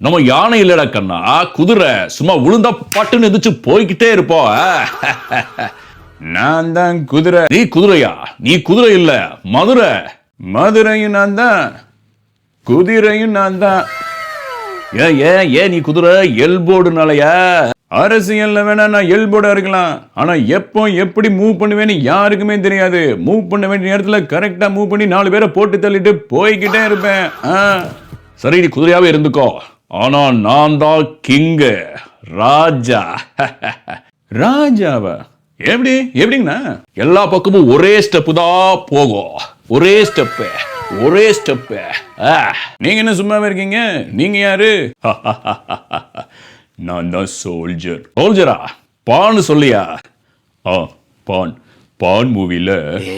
நம்ம யானை இல்லடா கண்ணா, குதிரை. சும்மா விழுந்தா பட்டுன்னு எதிர்த்து போய்கிட்டே இருப்போம். நான் தான் குதிரை. நீ குதிரையா? நீ குதிரை இல்ல, மதுரை. மதுரையும் நான் தான், குதிரையும் நான் தான். ஏன் நீ குதிரை? எல்போர்டுனாலயா? அரசியல்ல வேணா நான் எல்போர்டா இருக்கலாம், ஆனா எப்போ எப்படி மூவ் பண்ணுவேன்னு யாருக்குமே தெரியாது. மூவ் பண்ண வேண்டிய நேரத்துல கரெக்டா மூவ் பண்ணி 4 பேரை போட்டு தள்ளிட்டு போய்கிட்டே இருப்பேன். சரி, நீ குதிரையாவே இருந்துக்கோ, ஆனா நான் தான் கிங்கு, ராஜா. ராஜாவா? எப்படிங்கண்ணா? எல்லா பக்கமும் ஒரே ஸ்டெப் தான் போகும். ஒரே ஸ்டெப்பு. நீங்க என்ன சும்மாவே இருக்கீங்க? நீங்க யாரு? நான் தான் சோல்ஜர். சோல்ஜரா? பான்னு சொல்லியா? பான் மூவில.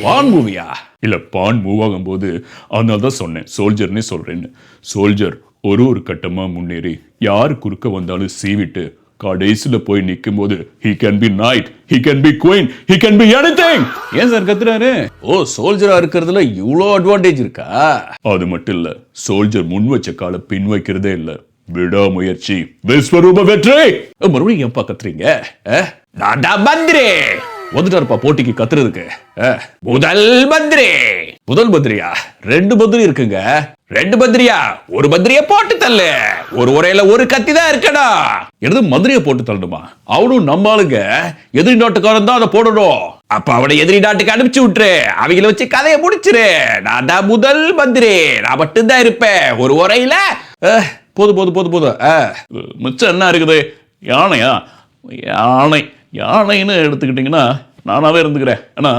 பான் மூவியா? இல்ல, பான் மூவ் ஆகும் போது அதனால தான் சொன்னேன் சோல்ஜர்னே சொல்றேன்னு. சோல்ஜர் ஒரு கட்டமா முன்னேறி யாரு குறுக்க வந்தாலும் சீவிட்டு கடைசியில போய் நிற்கும் போது he can be knight, he can be queen, he can be anything. ஏன் சார் கத்துறாரு? சோல்ஜரா இருக்கிறதுல இவ்வளோ அட்வான்டேஜ் இருக்கா? அது மட்டும் இல்ல, சோல்ஜர் முன் வச்ச கால பின் வைக்கிறதே இல்ல. விடாமுயற்சி விஸ்வரூப வெற்றி. மறுபடியும் ஏன் கத்துறீங்க? மந்திரி வந்துட்டாருப்பா போட்டிக்கு கத்துறதுக்கு. முதல் பத்ரியா? 2 பத்ரி இருக்குங்க. 2 பத்ரியா? ஒரு பத்ரிய போட்டு தள்ளு. ஒரு உரையில ஒரு கத்தி தான் இருக்கடா. எனது மதுரையை போட்டு தள்ளணுமா? அவனும் நம்மளுங்க எதிரி நாட்டுக்காரன் தான் அதை போடணும். அப்ப அவனை எதிரி நாட்டுக்கு அனுப்பிச்சு விட்டுரு, அவங்கள வச்சு கதையை முடிச்சிரு. நான் தான் முதல் மந்திரி, நான் மட்டும்தான் இருப்பேன் ஒரு உரையில. போது மிச்சம் என்ன இருக்குது? யானையா? யானைன்னு எடுத்துக்கிட்டீங்கன்னா நானாவே இருந்துக்கிறேன். ஏன்னா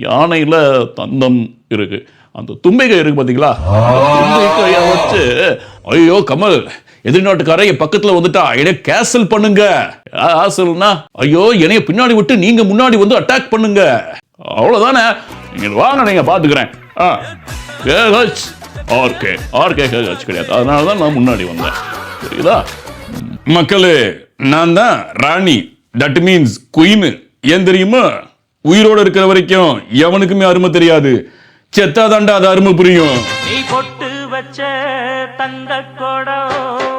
யானையில தந்தம் இருக்கு, அந்த தும்பிக்கை இருக்கு பாத்தீங்களா? தும்பிக்கைய வச்சு ஐயோ கமல், எதிர்நாட்டுக்கார என் பக்கத்துல வந்துட்டா, என்னை கேசல் பண்ணுங்க. கேசல்னா ஐயோ என்னைய பின்னாடி விட்டு நீங்க முன்னாடி வந்து அட்டாக் பண்ணுங்க, அவ்வளவுதானே. நீங்க வாங்க, நீங்க பாத்துக்கிறேன். ஆர்கே கிடையாது, அதனாலதான் நான் முன்னாடி வந்தேன். புரியுதா மக்களே? நான் தான் ராணி, தட் மீன்ஸ் குயின். ஏன் தெரியுமா? உயிரோட இருக்கிற வரைக்கும் எவனுக்குமே அருமை தெரியாது, செத்தாதாண்டா அது அருமை புரியும். நீ பொட்டு வச்ச தங்க கொடம்